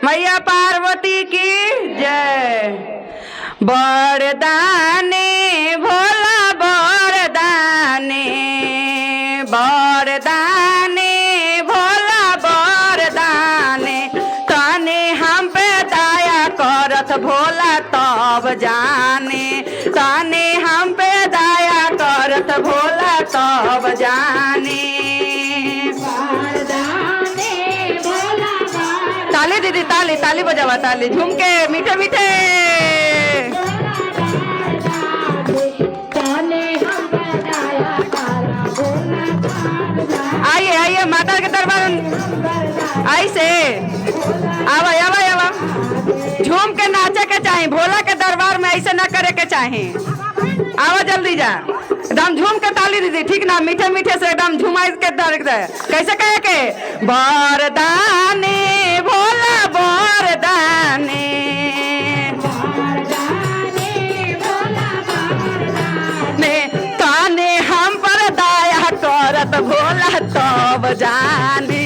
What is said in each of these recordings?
मैया पार्वती की जय। बरदाने भोला बरदाने, बरदाने भोला बरदाने, तने हम पे दया करत भोला तब जाने, तने हम पे दया करत भोला तब जाने। ताली दीदी ताली, ताली बजावा ताली, झूम के मीठे मीठे। आइए आइए माता के दरबार ऐसे आवा आवा आवा, झूम के नाचे के चाहे, भोला के दरबार में ऐसे ना करे के चाहे। आवा जल्दी जा, एकदम झूम के ताली दीदी, ठीक ना, मीठे मीठे से एकदम झुमाई के दर्द दे। कैसे कहे के बरदाने भोला बरदाने, ताने हम पर दया करत भोला तब जाने,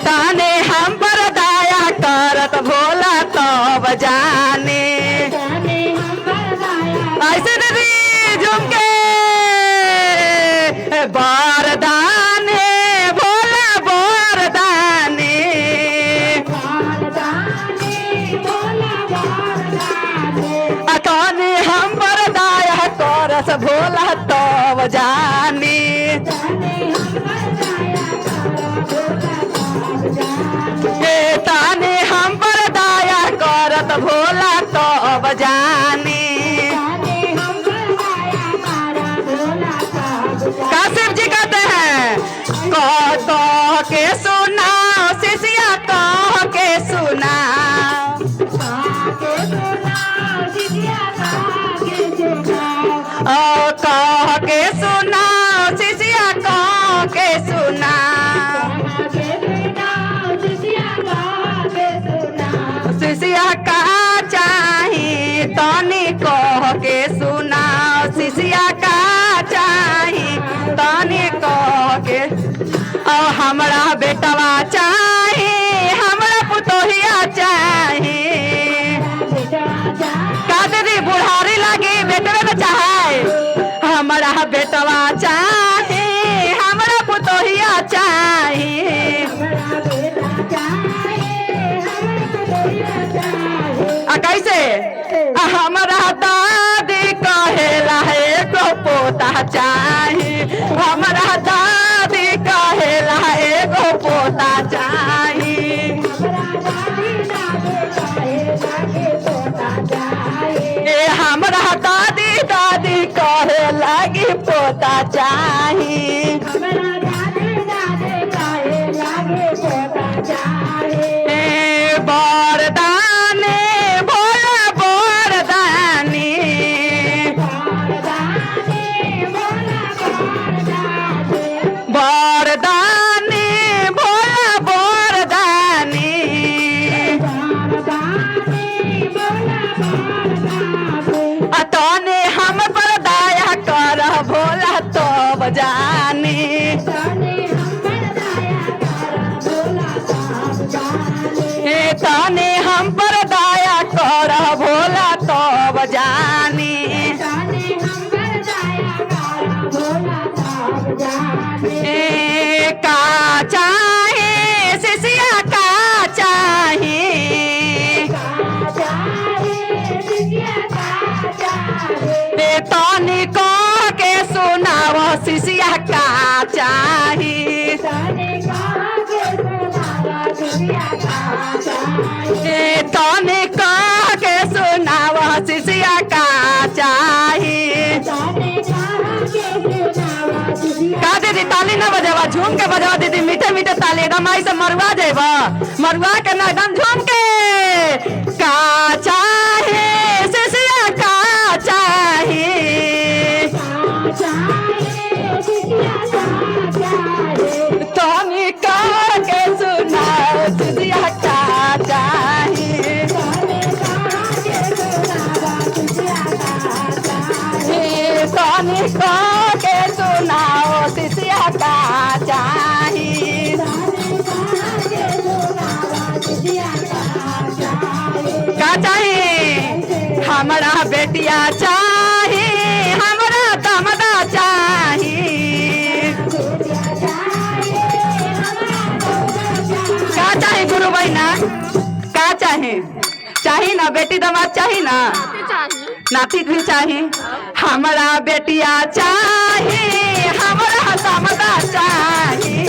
ताने हम पर दया करत भोला तब जाने। ऐसे दीदी झूम के बरदाने भोला बरदाने, ताने हम पर दया करत भोला तब जाने। ताने हम पर दया करत भोला तब जाने। काशिफ जी कहते हैं कह के सुनाओ शिष्या, कह के सुनाओ, कह के सुनाओ शिष्या, कह के सुनाओ, शिष्या का चाही तनी कह के सुनाओ, शिष्या का चाही तनी कह के। और हमरा बेटवा चाही, हमरा पुतोहिया चाही, का दीदी बुढ़ारी लगी बेटवे न चाहे। हमरा बेटवा चाही, हमरा पुतोहिया चाही, कैसे हमरा दादी कहेला एगो पोता चाही, हमरा दादी कहेला एगो पोता चाही, हमरा दादी दादी कहे लगी पोता चाही। बरदाने भोला बरदाने, बरदाने भोला बरदाने, तने हम पर दया कर भोला तब जाने, तने हम पर दया कर भोला तब जाने। का चाहे शिष्या का चाहे, तनी कह के सुनाव शिष्या का चाही, तनी कह के सुनाव शिष्या का चाही। का दीदी ताली न बजावा, झूम के बजावा दीदी, मीठे मीठे ताली, एकदम ऐसे मरुआ जेबा, मरुआ के ना एकदम झूम के। का चाहे शिष्या का चाहे, तनी कह के सुनाओ शिष्या का चाहे, तनी कह के सुनाओ शिष्या का बेटिया चाही हमरा दमदा चाही का चाही गुरु बहना का चाहे चाही ना बेटी दामाद चाही ना नाती भी चाही हमरा बेटिया चाही हमरा दमदा चाही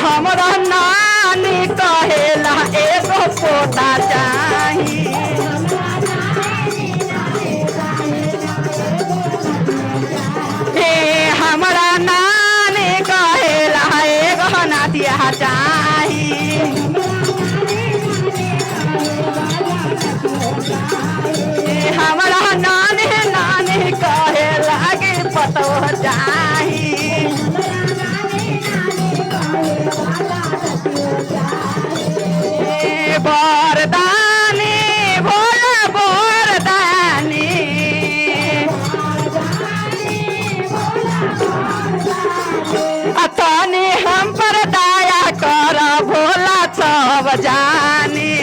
हमरा नानी कहेला एगो पोता चाही हे हमरा नानी कहेला एगो नातिया चाही हमरा नानी नानी कहे लागे पतो चाही बरदानी भोला बरदानी तनी हम पर दया कर भोला सब जानी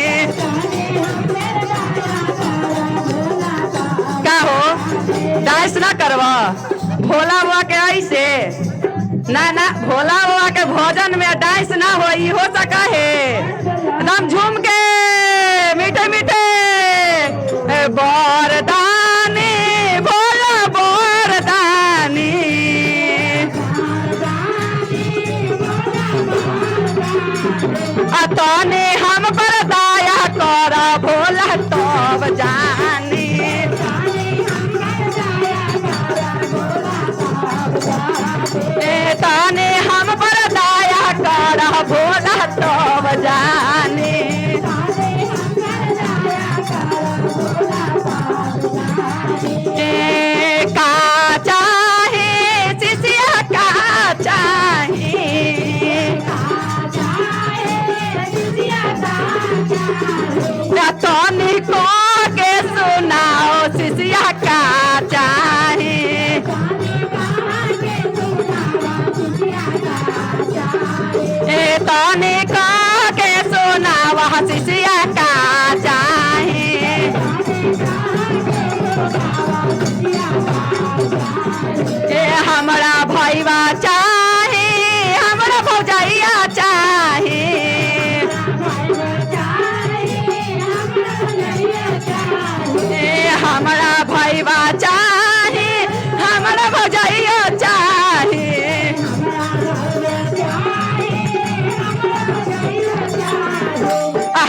का हो डांस ना करवा भोला बुआ के ऐसे ना ना भोला बुआ के भोजन में डांस ना हो हो सका है एकदम झूम के मीठे मीठे बरदानी भोला बरदानी तने हम पर दया कर भोला तब जानी तने हम पर दया कर भोला तब जानी का चाहे शिष्या का चाहे तनी को के सुनाओ शिष्या का चाहे तनी को के सुनाओ शिष्या का चाहे हमरा भैया चाहे हमरा भौजैया चाहे हमरा भैया चाहे हमरा भौजैया चाहे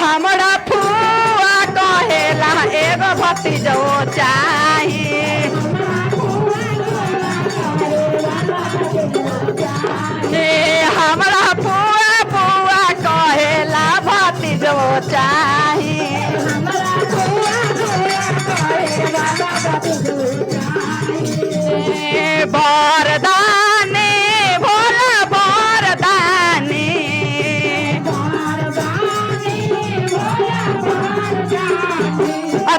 हमरा फुआ कहेला एगो भतीजो चाहे हमरा फुआ फुआ कहेला भतीजो चाहे बरदानी भोला बरदानी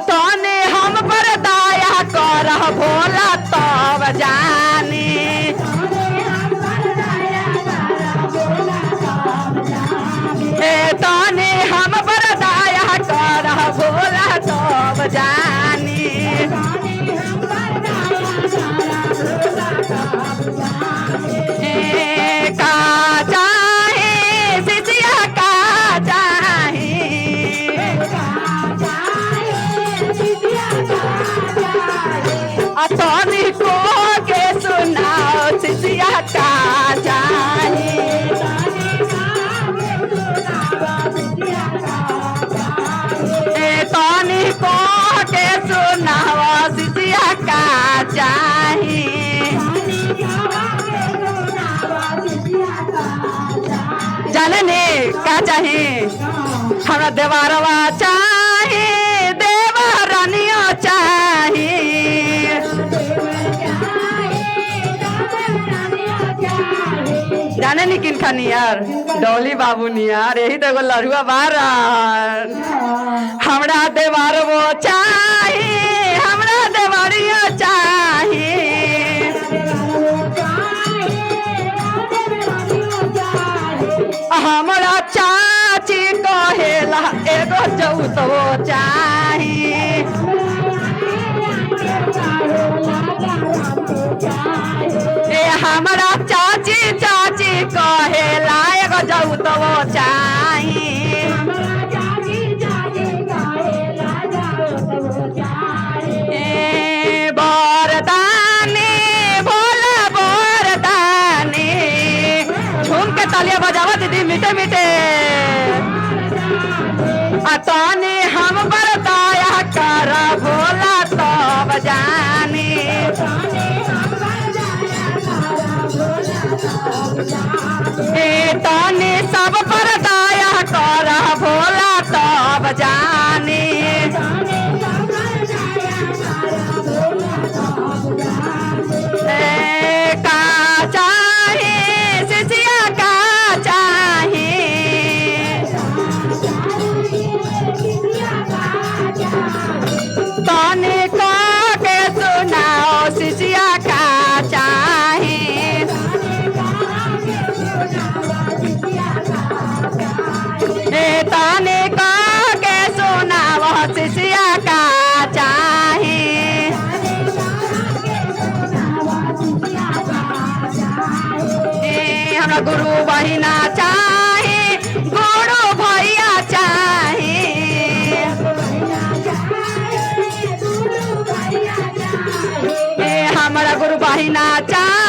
तने हम पर दया कर भोला तब जानी तने हम पर दया कर भोला तब जानी का चाहे शिष्या का चाहे तनी को के सुनाओ शिष्या का चाहे तनी को के सुनाओ शिष्या का चाहे जानने का चाहे हमरा देवारवा चाहे देवारानिया चाहे जाने नहीं किन खानी यार डोली बाबू नियार यही तो लड़ुआ बार हमरा देवार वो चाहे हमरा देवारिया चाहे हमरा चाची कहे तो चाही ए हमारा चाची चाची कहे लायक जाऊ तो चाही ए बरदानी भोला बरदानी झूम के तालियां बजावा दीदी मीठे मीठे अतानी हम बरदाया कर भोला तो बजानी ए तानी सब बरदाया कर भोला तो बजानी का चाहे सिसिया का चाहे ताने का के सुनाओ सिसिया का चाहे ताने का के सुनाओ सिसिया का चाहे हमरा गुरु बहिना चाहे गुरु भैया चाहे हमरा गुरु बहिना चाहे